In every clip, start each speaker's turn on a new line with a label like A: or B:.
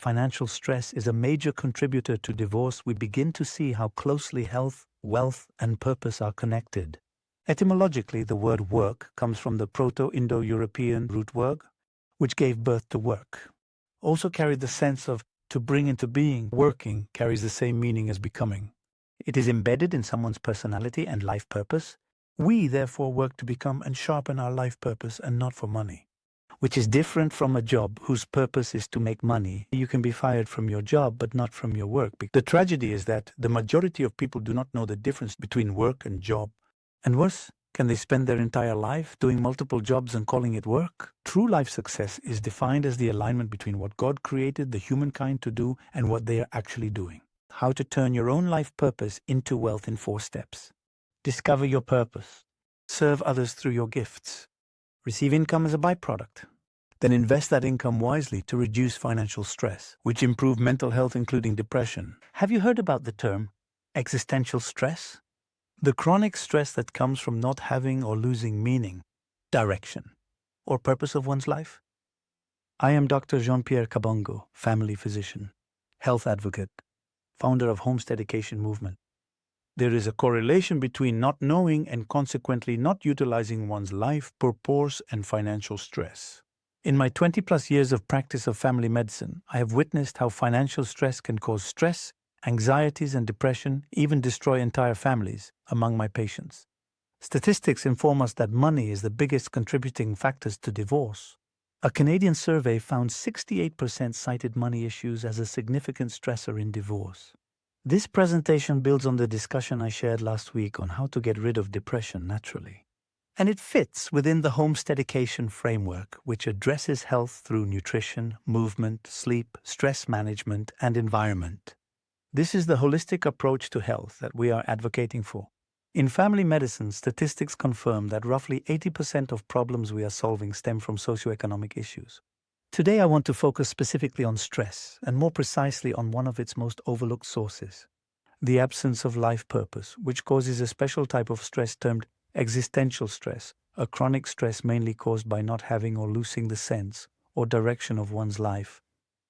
A: financial stress is a major contributor to divorce, we begin to see how closely health, wealth, and purpose are connected. Etymologically, the word work comes from the Proto-Indo-European root work, which gave birth to work. Also carried the sense of to bring into being. Working carries the same meaning as becoming. It is embedded in someone's personality and life purpose. We therefore work to become and sharpen our life purpose and not for money, which is different from a job whose purpose is to make money. You can be fired from your job, but not from your work. The tragedy is that the majority of people do not know the difference between work and job. And worse, can they spend their entire life doing multiple jobs and calling it work? True life success is defined as the alignment between what God created the humankind to do and what they are actually doing. How to turn your own life purpose into wealth in 4 steps. Discover your purpose. Serve others through your gifts. Receive income as a byproduct. Then invest that income wisely to reduce financial stress, which improve mental health, including depression. Have you heard about the term existential stress? The chronic stress that comes from not having or losing meaning, direction, or purpose of one's life? I am Dr. Jean-Pierre Kabongo, family physician, health advocate, founder of Homesteadication Movement. There is a correlation between not knowing and consequently not utilizing one's life purpose and financial stress. In my 20+ years of practice of family medicine, I have witnessed how financial stress can cause stress, anxieties, and depression, even destroy entire families among my patients. Statistics inform us that money is the biggest contributing factors to divorce. A Canadian survey found 68% cited money issues as a significant stressor in divorce. This presentation builds on the discussion I shared last week on how to get rid of depression naturally. And it fits within the Homesteadication Framework, which addresses health through nutrition, movement, sleep, stress management, and environment. This is the holistic approach to health that we are advocating for. In family medicine, statistics confirm that roughly 80% of problems we are solving stem from socioeconomic issues. Today I want to focus specifically on stress, and more precisely on one of its most overlooked sources, the absence of life purpose, which causes a special type of stress termed existential stress, a chronic stress mainly caused by not having or losing the sense or direction of one's life.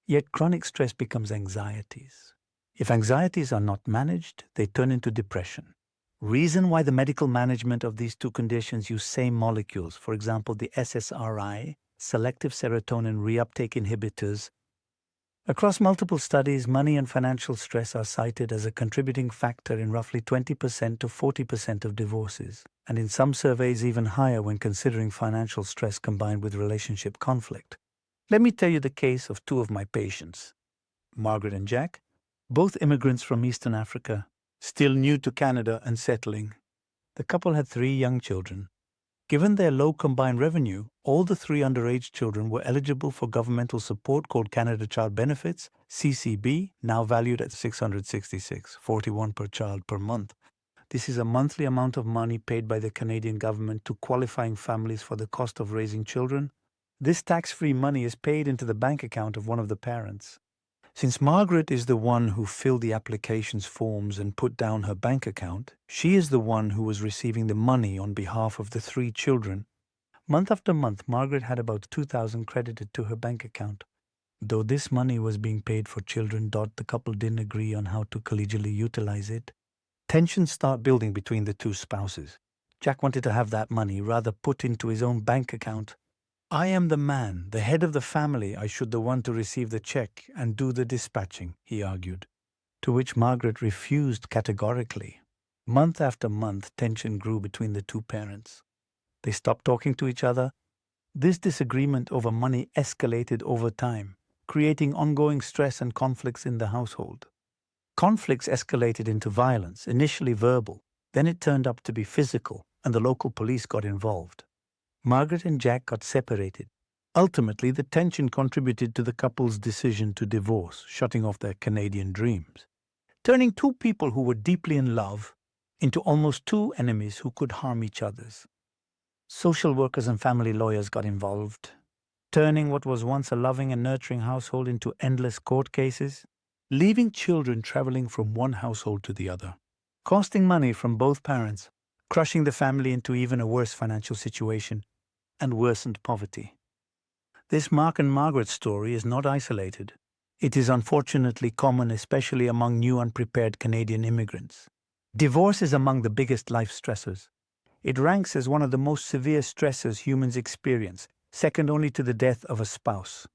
A: Yet chronic stress becomes anxieties. If anxieties are not managed, they turn into depression. Reason why the medical management of these two conditions use same molecules, for example the SSRI, selective serotonin reuptake inhibitors. Across multiple studies, money and financial stress are cited as a contributing factor in roughly 20% to 40% of divorces, and in some surveys even higher when considering financial stress combined with relationship conflict. Let me tell you the case of 2 of my patients, Margaret and Jack, both immigrants from Eastern Africa, still new to Canada and settling. The couple had 3 young children. Given their low combined revenue, all the 3 underage children were eligible for governmental support called Canada Child Benefits, CCB, now valued at $666.41 per child per month. This is a monthly amount of money paid by the Canadian government to qualifying families for the cost of raising children. This tax-free money is paid into the bank account of one of the parents. Since Margaret is the one who filled the applications forms and put down her bank account, she is the one who was receiving the money on behalf of the 3 children. Month after month, Margaret had about $2,000 credited to her bank account. Though this money was being paid for children, the couple didn't agree on how to collegially utilize it. Tensions start building between the 2 spouses. Jack wanted to have that money rather put into his own bank account. I am the man, the head of the family. I should the one to receive the check and do the dispatching, he argued. To which Margaret refused categorically. Month after month, tension grew between the 2 parents. They stopped talking to each other. This disagreement over money escalated over time, creating ongoing stress and conflicts in the household. Conflicts escalated into violence, initially verbal. Then it turned up to be physical, and the local police got involved. Margaret and Jack got separated. Ultimately, the tension contributed to the couple's decision to divorce, shutting off their Canadian dreams, turning 2 people who were deeply in love into almost 2 enemies who could harm each other. Social workers and family lawyers got involved, turning what was once a loving and nurturing household into endless court cases, leaving children traveling from one household to the other, costing money from both parents, crushing the family into even a worse financial situation, and worsened poverty. This Mark and Margaret story is not isolated. It is unfortunately common, especially among new unprepared Canadian immigrants. Divorce is among the biggest life stressors. It ranks as one of the most severe stressors humans experience, second only to the death of a spouse.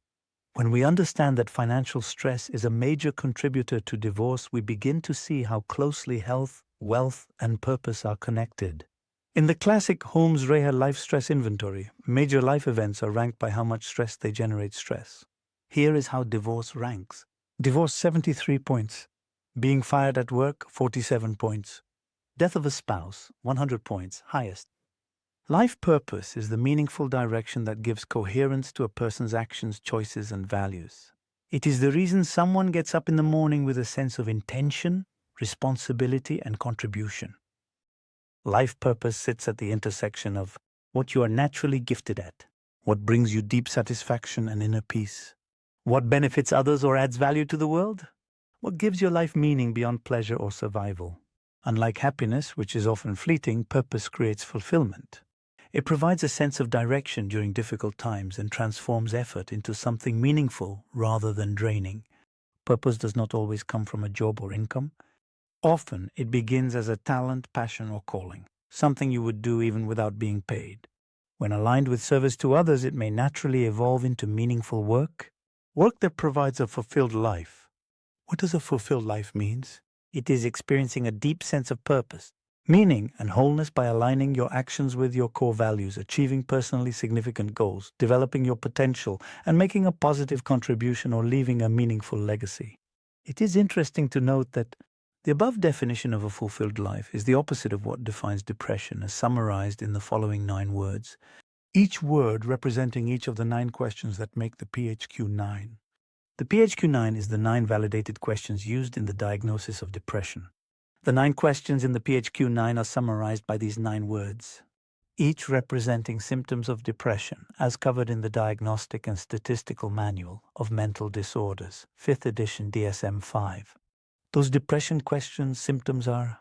A: When we understand that financial stress is a major contributor to divorce, we begin to see how closely health, wealth, and purpose are connected. In the classic Holmes-Reher life stress inventory, major life events are ranked by how much stress they generate stress. Here is how divorce ranks. Divorce 73 points. Being fired at work 47 points. Death of a spouse 100 points, highest. Life purpose is the meaningful direction that gives coherence to a person's actions, choices, and values. It is the reason someone gets up in the morning with a sense of intention, responsibility, and contribution. Life purpose sits at the intersection of what you are naturally gifted at, what brings you deep satisfaction and inner peace, what benefits others or adds value to the world, what gives your life meaning beyond pleasure or survival. Unlike happiness, which is often fleeting, purpose creates fulfillment. It provides a sense of direction during difficult times and transforms effort into something meaningful rather than draining. Purpose does not always come from a job or income. Often, it begins as a talent, passion, or calling, something you would do even without being paid. When aligned with service to others, it may naturally evolve into meaningful work that provides a fulfilled life. What does a fulfilled life mean? It is experiencing a deep sense of purpose, meaning, and wholeness by aligning your actions with your core values, achieving personally significant goals, developing your potential, and making a positive contribution or leaving a meaningful legacy. It is interesting to note that the above definition of a fulfilled life is the opposite of what defines depression, as summarized in the following 9 words, each word representing each of the 9 questions that make the PHQ-9. The PHQ-9 is the 9 validated questions used in the diagnosis of depression. The 9 questions in the PHQ-9 are summarized by these 9 words, each representing symptoms of depression, as covered in the Diagnostic and Statistical Manual of Mental Disorders, 5th edition DSM-5. Those depression questions symptoms are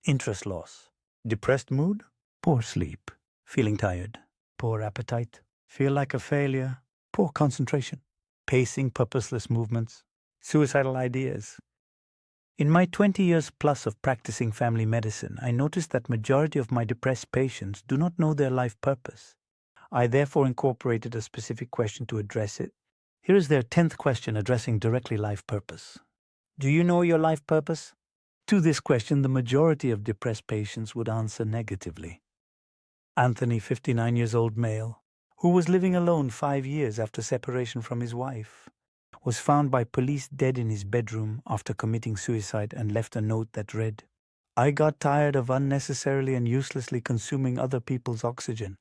A: interest loss, depressed mood, poor sleep, feeling tired, poor appetite, feel like a failure, poor concentration, pacing purposeless movements, suicidal ideas. In my 20 years plus of practicing family medicine, I noticed that majority of my depressed patients do not know their life purpose. I therefore incorporated a specific question to address it. Here is their 10th question addressing directly life purpose. Do you know your life purpose? To this question, the majority of depressed patients would answer negatively. Anthony, 59 years old male, who was living alone 5 years after separation from his wife, was found by police dead in his bedroom after committing suicide and left a note that read, "I got tired of unnecessarily and uselessly consuming other people's oxygen."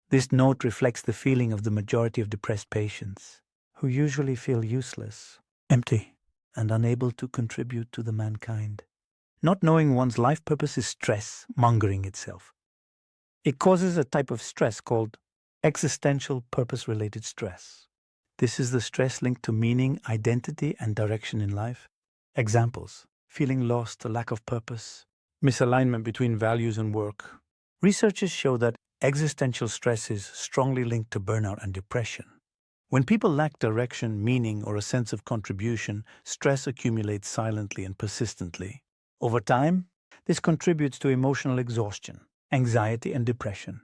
A: This note reflects the feeling of the majority of depressed patients, who usually feel useless, empty, and unable to contribute to the mankind. Not knowing one's life purpose is stress mongering itself. It causes a type of stress called existential purpose-related stress. This is the stress linked to meaning, identity, and direction in life. Examples: feeling lost, a lack of purpose, misalignment between values and work. Researchers show that existential stress is strongly linked to burnout and depression. When people lack direction, meaning, or a sense of contribution, stress accumulates silently and persistently. Over time, this contributes to emotional exhaustion, anxiety, and depression.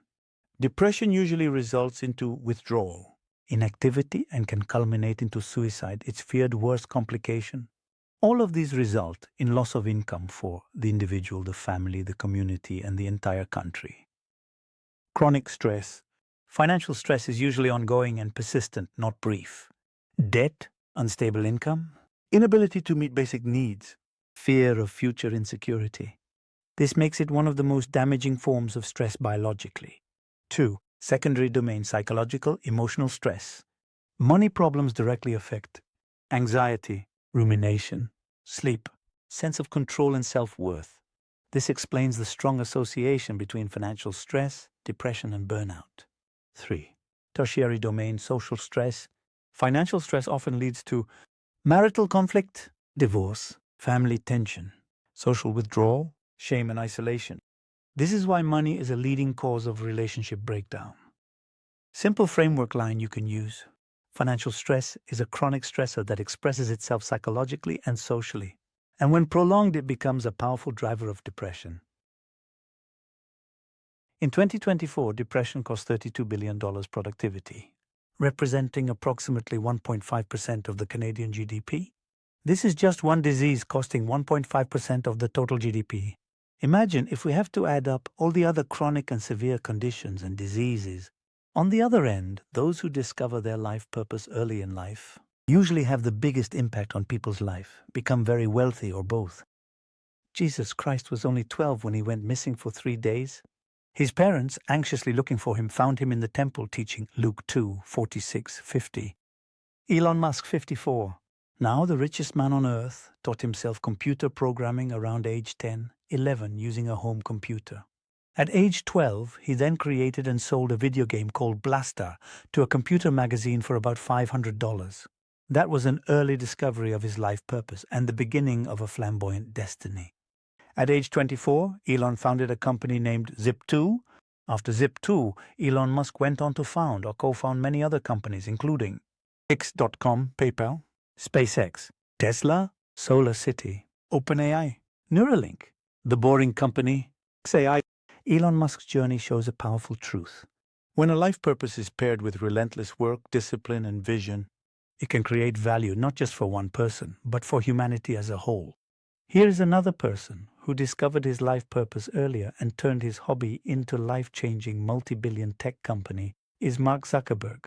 A: Depression usually results into withdrawal, inactivity, and can culminate into suicide, its feared worst complication. All of these result in loss of income for the individual, the family, the community, and the entire country. Chronic stress. Financial stress is usually ongoing and persistent, not brief. Debt, unstable income, inability to meet basic needs, fear of future insecurity. This makes it one of the most damaging forms of stress biologically. 2. Secondary domain: psychological, emotional stress. Money problems directly affect anxiety, rumination, sleep, sense of control, and self-worth. This explains the strong association between financial stress, depression, and burnout. 3. Tertiary domain: social stress. Financial stress often leads to marital conflict, divorce, family tension, social withdrawal, shame, and isolation. This is why money is a leading cause of relationship breakdown. Simple framework line you can use. Financial stress is a chronic stressor that expresses itself psychologically and socially, and when prolonged, it becomes a powerful driver of depression. In 2024, depression cost $32 billion productivity, representing approximately 1.5% of the Canadian GDP. This is just one disease costing 1.5% of the total GDP. Imagine if we have to add up all the other chronic and severe conditions and diseases. On the other end, those who discover their life purpose early in life usually have the biggest impact on people's life, become very wealthy or both. Jesus Christ was only 12 when he went missing for 3 days. His parents, anxiously looking for him, found him in the temple teaching Luke 2:46-50. Elon Musk, 54, now the richest man on earth, taught himself computer programming around age 10, 11 using a home computer. At age 12, he then created and sold a video game called Blaster to a computer magazine for about $500. That was an early discovery of his life purpose and the beginning of a flamboyant destiny. At age 24, Elon founded a company named Zip2. After Zip2, Elon Musk went on to found or co-found many other companies, including X.com, PayPal, SpaceX, Tesla, Solar City, OpenAI, Neuralink, The Boring Company, XAI. Elon Musk's journey shows a powerful truth. When a life purpose is paired with relentless work, discipline, and vision, it can create value not just for one person, but for humanity as a whole. Here is another person who discovered his life purpose earlier and turned his hobby into life-changing multi-billion tech company is Mark Zuckerberg.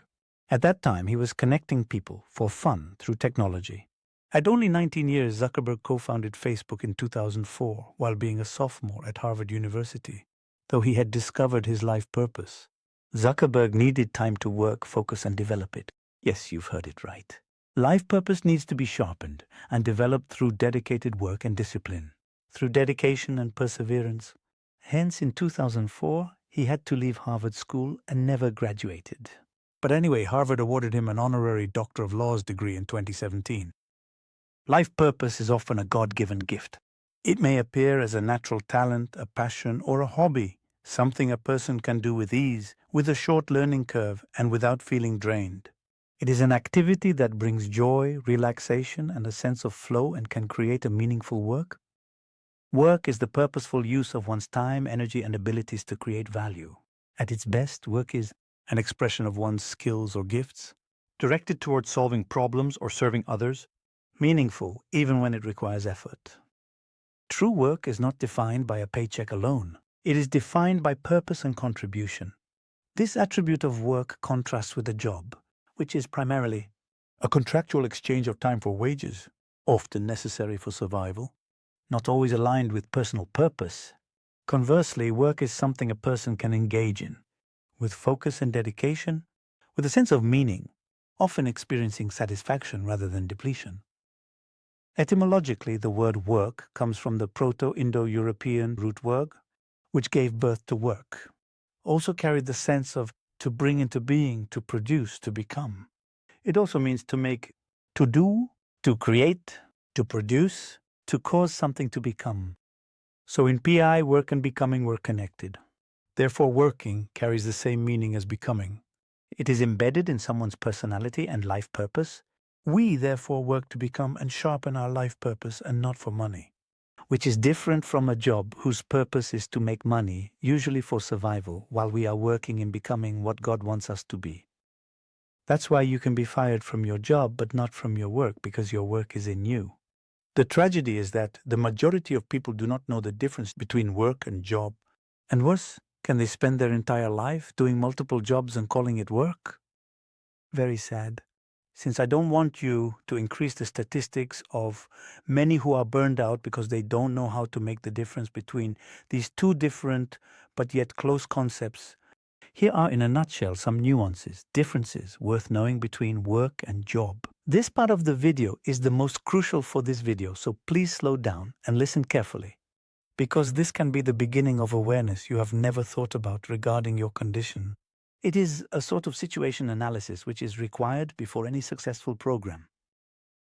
A: At that time, he was connecting people for fun through technology. At only 19 years, Zuckerberg co-founded Facebook in 2004 while being a sophomore at Harvard University. Though he had discovered his life purpose, Zuckerberg needed time to work, focus, and develop it. Yes, you've heard it right. Life purpose needs to be sharpened and developed through dedicated work and discipline, through dedication and perseverance. Hence, in 2004, he had to leave Harvard School and never graduated. But anyway, Harvard awarded him an honorary Doctor of Laws degree in 2017. Life purpose is often a God-given gift. It may appear as a natural talent, a passion, or a hobby, something a person can do with ease, with a short learning curve, and without feeling drained. It is an activity that brings joy, relaxation, and a sense of flow and can create a meaningful work. Work is the purposeful use of one's time, energy, and abilities to create value. At its best, work is an expression of one's skills or gifts, directed towards solving problems or serving others, meaningful even when it requires effort. True work is not defined by a paycheck alone. It is defined by purpose and contribution. This attribute of work contrasts with a job, which is primarily a contractual exchange of time for wages, often necessary for survival, not always aligned with personal purpose. Conversely, work is something a person can engage in, with focus and dedication, with a sense of meaning, often experiencing satisfaction rather than depletion. Etymologically, the word work comes from the Proto-Indo-European root word, which gave birth to work. Also carried the sense of to bring into being, to produce, to become. It also means to make, to do, to create, to produce, to cause something to become. So in PI, work and becoming were connected. Therefore, working carries the same meaning as becoming. It is embedded in someone's personality and life purpose. We, therefore, work to become and sharpen our life purpose and not for money, which is different from a job whose purpose is to make money, usually for survival, while we are working in becoming what God wants us to be. That's why you can be fired from your job but not from your work, because your work is in you. The tragedy is that the majority of people do not know the difference between work and job. And worse, can they spend their entire life doing multiple jobs and calling it work? Very sad. Since I don't want you to increase the statistics of many who are burned out because they don't know how to make the difference between these two different but yet close concepts, here are in a nutshell some nuances, differences worth knowing between work and job. This part of the video is the most crucial for this video, so please slow down and listen carefully, because this can be the beginning of awareness you have never thought about regarding your condition. It is a sort of situation analysis which is required before any successful program.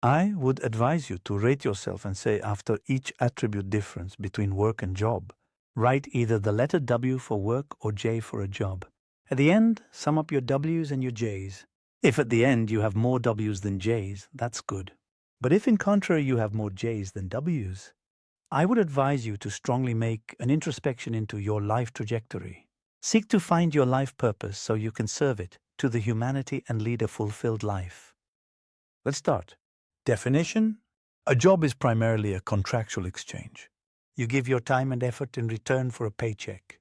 A: I would advise you to rate yourself and say after each attribute difference between work and job, write either the letter W for work or J for a job. At the end, sum up your W's and your J's. If at the end you have more W's than J's, that's good. But if in contrary you have more J's than W's, I would advise you to strongly make an introspection into your life trajectory. Seek to find your life purpose so you can serve it to the humanity and lead a fulfilled life. Let's start. Definition: a job is primarily a contractual exchange. You give your time and effort in return for a paycheck.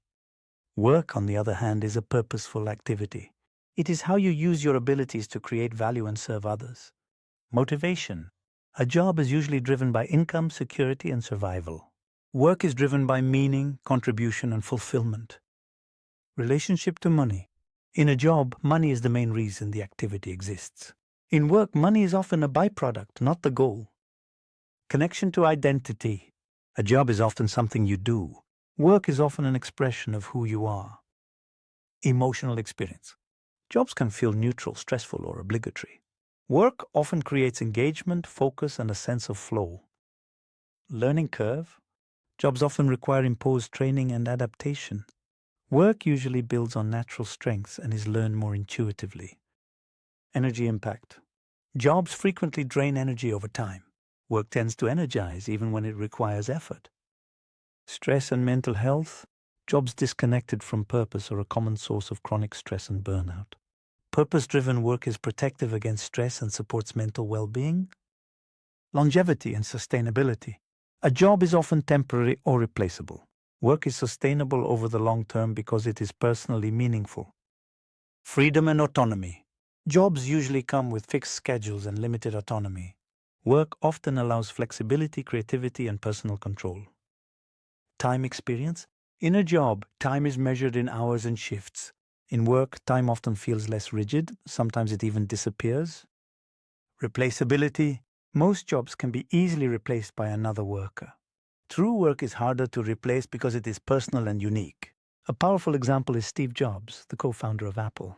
A: Work, on the other hand, is a purposeful activity. It is how you use your abilities to create value and serve others. Motivation: a job is usually driven by income, security, and survival. Work is driven by meaning, contribution, and fulfillment. Relationship to money: in a job, money is the main reason the activity exists. In work, money is often a byproduct, not the goal. Connection to identity: a job is often something you do. Work is often an expression of who you are. Emotional experience: jobs can feel neutral, stressful, or obligatory. Work often creates engagement, focus, and a sense of flow. Learning curve: jobs often require imposed training and adaptation. Work usually builds on natural strengths and is learned more intuitively. Energy impact: jobs frequently drain energy over time. Work tends to energize even when it requires effort. Stress and mental health: jobs disconnected from purpose are a common source of chronic stress and burnout. Purpose-driven work is protective against stress and supports mental well-being. Longevity and sustainability: a job is often temporary or replaceable. Work is sustainable over the long term because it is personally meaningful. Freedom and autonomy: jobs usually come with fixed schedules and limited autonomy. Work often allows flexibility, creativity, and personal control. Time experience: in a job, time is measured in hours and shifts. In work, time often feels less rigid, sometimes it even disappears. Replaceability: most jobs can be easily replaced by another worker. True work is harder to replace because it is personal and unique. A powerful example is Steve Jobs, the co-founder of Apple.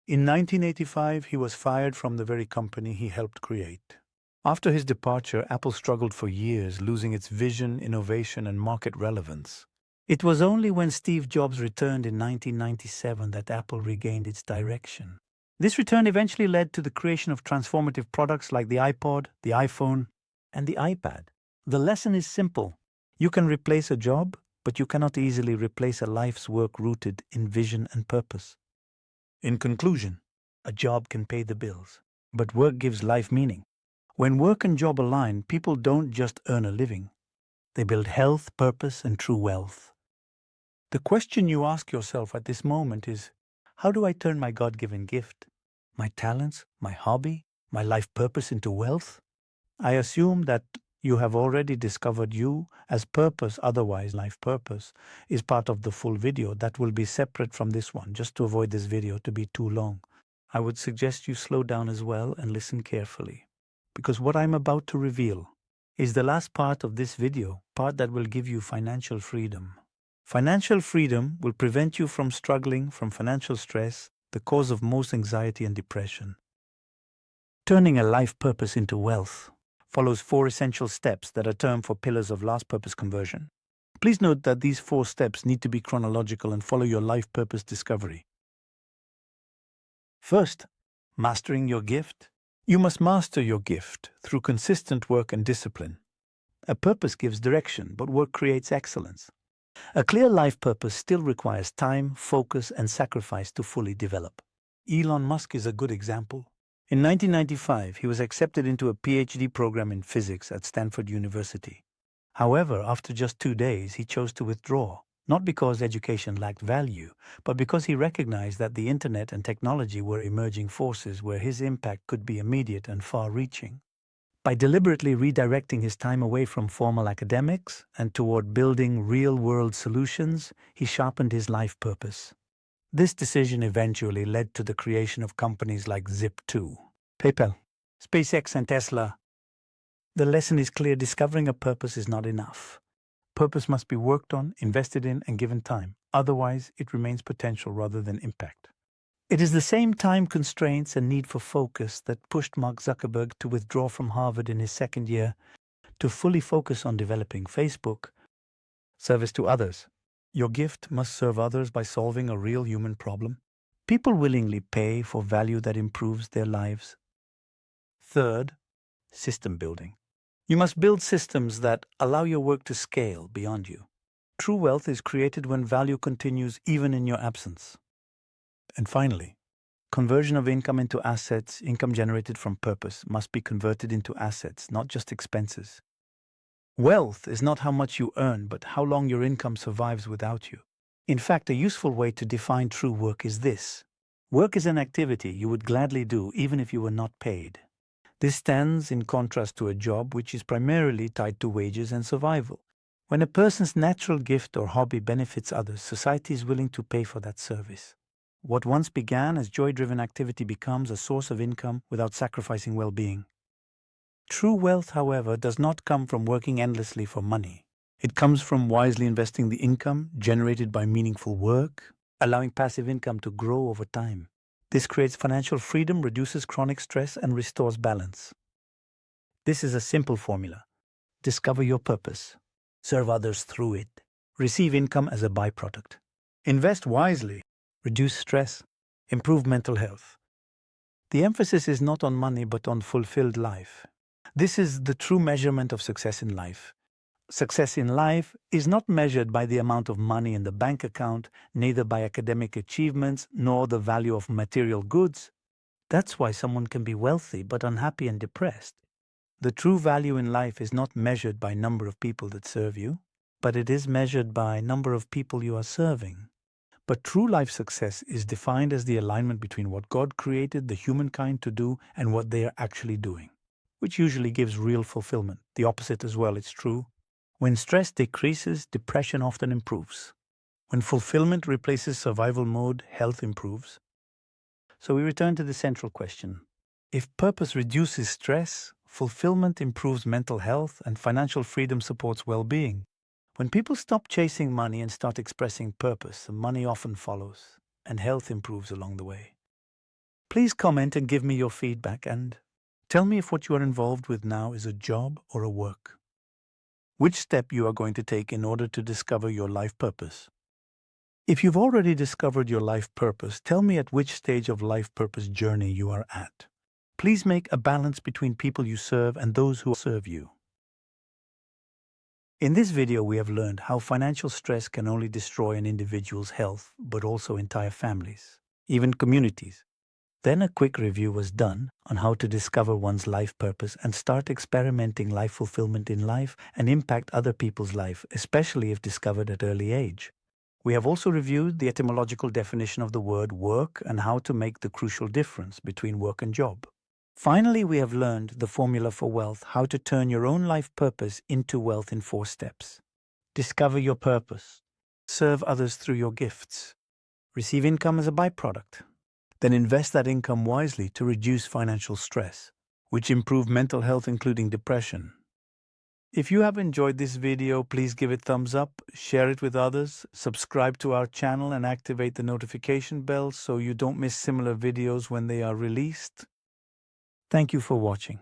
A: In 1985, he was fired from the very company he helped create. After his departure, Apple struggled for years, losing its vision, innovation, and market relevance. It was only when Steve Jobs returned in 1997 that Apple regained its direction. This return eventually led to the creation of transformative products like the iPod, the iPhone, and the iPad. The lesson is simple. You can replace a job, but you cannot easily replace a life's work rooted in vision and purpose. In conclusion, a job can pay the bills, but work gives life meaning. When work and job align, people don't just earn a living. They build health, purpose, and true wealth. The question you ask yourself at this moment is, how do I turn my God-given gift, my talents, my hobby, my life purpose into wealth? I assume that you have already discovered you as purpose, otherwise life purpose, is part of the full video that will be separate from this one, just to avoid this video to be too long. I would suggest you slow down as well and listen carefully, because what I'm about to reveal is the last part of this video, part that will give you financial freedom. Financial freedom will prevent you from struggling from financial stress, the cause of most anxiety and depression. Turning a life purpose into wealth follows 4 essential steps that are termed for pillars of last purpose conversion. Please note that these 4 steps need to be chronological and follow your life purpose discovery. First, mastering your gift. You must master your gift through consistent work and discipline. A purpose gives direction, but work creates excellence. A clear life purpose still requires time, focus, and sacrifice to fully develop. Elon Musk is a good example. In 1995, he was accepted into a PhD program in physics at Stanford University. However, after just 2 days, he chose to withdraw, not because education lacked value, but because he recognized that the internet and technology were emerging forces where his impact could be immediate and far-reaching. By deliberately redirecting his time away from formal academics and toward building real-world solutions, he sharpened his life purpose. This decision eventually led to the creation of companies like Zip2, PayPal, SpaceX, and Tesla. The lesson is clear: discovering a purpose is not enough. Purpose must be worked on, invested in, and given time. Otherwise, it remains potential rather than impact. It is the same time constraints and need for focus that pushed Mark Zuckerberg to withdraw from Harvard in his second year to fully focus on developing Facebook. Service to others. Your gift must serve others by solving a real human problem. People willingly pay for value that improves their lives. Third, system building. You must build systems that allow your work to scale beyond you. True wealth is created when value continues even in your absence. And finally, conversion of income into assets, income generated from purpose, must be converted into assets, not just expenses. Wealth is not how much you earn, but how long your income survives without you. In fact, a useful way to define true work is this. Work is an activity you would gladly do even if you were not paid. This stands in contrast to a job which is primarily tied to wages and survival. When a person's natural gift or hobby benefits others, society is willing to pay for that service. What once began as joy-driven activity becomes a source of income without sacrificing well-being. True wealth, however, does not come from working endlessly for money. It comes from wisely investing the income generated by meaningful work, allowing passive income to grow over time. This creates financial freedom, reduces chronic stress, and restores balance. This is a simple formula. Discover your purpose. Serve others through it. Receive income as a byproduct. Invest wisely. Reduce stress. Improve mental health. The emphasis is not on money but on fulfilled life. This is the true measurement of success in life. Success in life is not measured by the amount of money in the bank account, neither by academic achievements, nor the value of material goods. That's why someone can be wealthy but unhappy and depressed. The true value in life is not measured by number of people that serve you, but it is measured by number of people you are serving. But true life success is defined as the alignment between what God created the humankind to do and what they are actually doing, which usually gives real fulfillment. The opposite as well is true. When stress decreases, depression often improves. When fulfillment replaces survival mode, health improves. So we return to the central question. If purpose reduces stress, fulfillment improves mental health, and financial freedom supports well-being. When people stop chasing money and start expressing purpose, the money often follows, and health improves along the way. Please comment and give me your feedback, and tell me if what you are involved with now is a job or a work. Which step you are going to take in order to discover your life purpose. If you've already discovered your life purpose, tell me at which stage of life purpose journey you are at. Please make a balance between people you serve and those who serve you. In this video, we have learned how financial stress can only destroy an individual's health, but also entire families, even communities. Then a quick review was done on how to discover one's life purpose and start experimenting life fulfillment in life and impact other people's life, especially if discovered at early age. We have also reviewed the etymological definition of the word work and how to make the crucial difference between work and job. Finally, we have learned the formula for wealth, how to turn your own life purpose into wealth in 4 steps. Discover your purpose. Serve others through your gifts. Receive income as a byproduct. Then invest that income wisely to reduce financial stress, which improve mental health including depression. If you have enjoyed this video, please give it thumbs up, share it with others, subscribe to our channel and activate the notification bell so you don't miss similar videos when they are released. Thank you for watching.